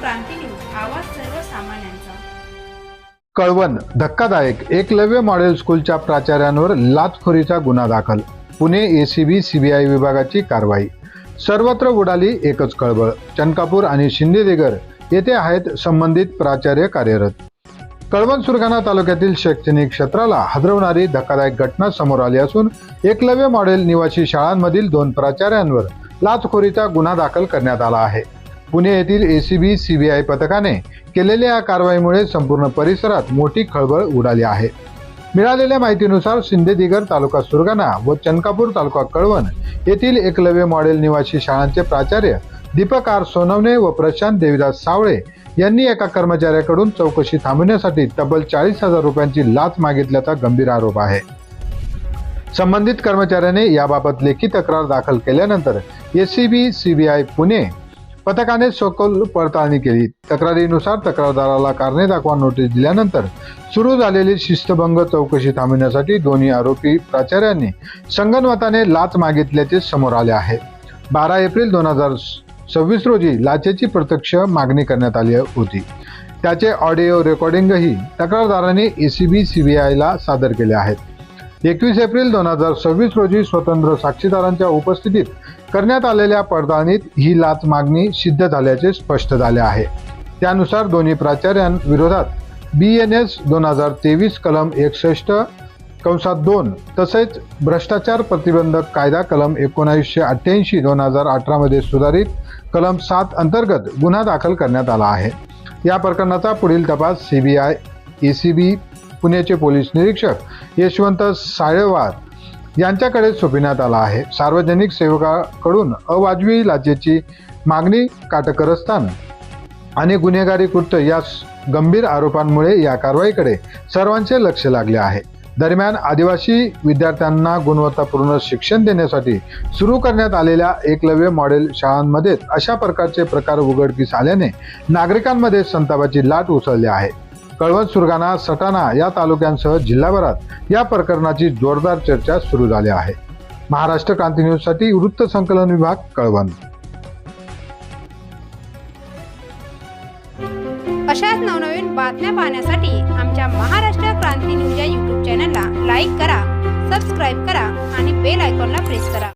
क्रांती news, आवाज सर्वसामान्यांचा। कळवण धक्कादायक, एकलव्य मॉडेल स्कूलच्या प्राचार्यांवर लाचखोरीचा गुन्हा दाखल। पुणे एसीबी सीबीआय विभागाची कारवाई। सर्वत्र उडाली एकच खळबळ। चनकापूर आणि शिंदेदिगर येथे आहेत संबंधित प्राचार्य कार्यरत। कळवण सुरगाणा तालुक्यातील शैक्षणिक क्षेत्राला हादरवणारी धक्कादायक घटना समोर आली असून एकलव्य मॉडेल निवासी शाळांमधील 2 प्राचार्यांवर लाचखोरीचा गुन्हा दाखल करण्यात आला आहे। पुणे येथील एसीबी सीबीआय पथकाने केलेल्या या कारवाईमुळे संपूर्ण परिसरात मोठी खळबळ उडाली आहे। मिळालेल्या माहितीनुसार शिंदेदिगर तालुका सुरगाणा व चनकापूर तालुका कळवण येथील एकलव्य मॉडेल निवासी शाळांचे प्राचार्य दीपक आर सोनवणे व प्रशांत देविदास सावळे यांनी एका कर्मचाऱ्याकडून चौकशी थांबवण्यासाठी तब्बल 40,000 रुपयांची लाच मागितल्याचा गंभीर आरोप आहे। संबंधित कर्मचाऱ्याने याबाबत लेखी तक्रार दाखल केल्यानंतर एसीबी सीबीआय पुणे पथकाने सखोल पडताळणी केली। तक्रारीनुसार तक्रारदाराला कारणे दाखवा नोटीस दिल्यानंतर सुरू झालेली शिस्तभंग चौकशी थांबवण्यासाठी दोन्ही आरोपी प्राचार्यांनी संगनमताने लाच मागितल्याचे समोर आले आहे। 12 एप्रिल 2026 रोजी लाचेची प्रत्यक्ष मागणी करण्यात आली होती। त्याचे ऑडिओ रेकॉर्डिंगही तक्रारदारांनी एसीबी सीबीआयला सादर केले आहेत। 21 एप्रिल 2026 रोजी स्वतंत्र साक्षीदारांच्या उपस्थितीत करण्यात आलेल्या पडताळणीत ही लाच मागणी सिद्ध झाल्याचे स्पष्ट झाले आहे। त्यानुसार दोन्ही प्राचार्यांविरोधात BNS 2023 कलम 61(2) तसेच भ्रष्टाचार प्रतिबंधक कायदा कलम 1988 2018 मध्ये सुधारित कलम 7 अंतर्गत गुन्हा दाखल करण्यात आला आहे। या प्रकरणाचा पुढील तपास सीबीआय एसीबी पुण्याचे पोलीस निरीक्षक यशवंत साळेवार यांच्याकडे सोपविण्यात आला आहे। सार्वजनिक सेवकाकडून अवाजवी लाचेची मागणी, काटकरस्थान आणि गुन्हेगारी कृत्य या गंभीर आरोपांमुळे या कारवाईकडे सर्वांचे लक्ष लागले आहे। दरम्यान आदिवासी विद्यार्थ्यांना गुणवत्तापूर्ण शिक्षण देण्यासाठी सुरू करण्यात आलेल्या एकलव्य मॉडेल शाळांमध्ये अशा प्रकारचे प्रकार उघडकीस आल्याने नागरिकांमध्ये संतापाची लाट उसळली आहे। कळवण, सुरगाणा, सटाणा या तालुक्यांसह जिल्हाभरात या प्रकरणाची जोरदार चर्चा सुरू झाली आहे। महाराष्ट्र क्रांती न्यूज साठी वृत्त संकलन विभाग, कळवण। अशाच नवनवीन बातम्या पाहण्यासाठी आमच्या महाराष्ट्र क्रांती न्यूज या YouTube चॅनलला लाईक करा, सबस्क्राईब करा आणि बेल आयकॉनला प्रेस करा।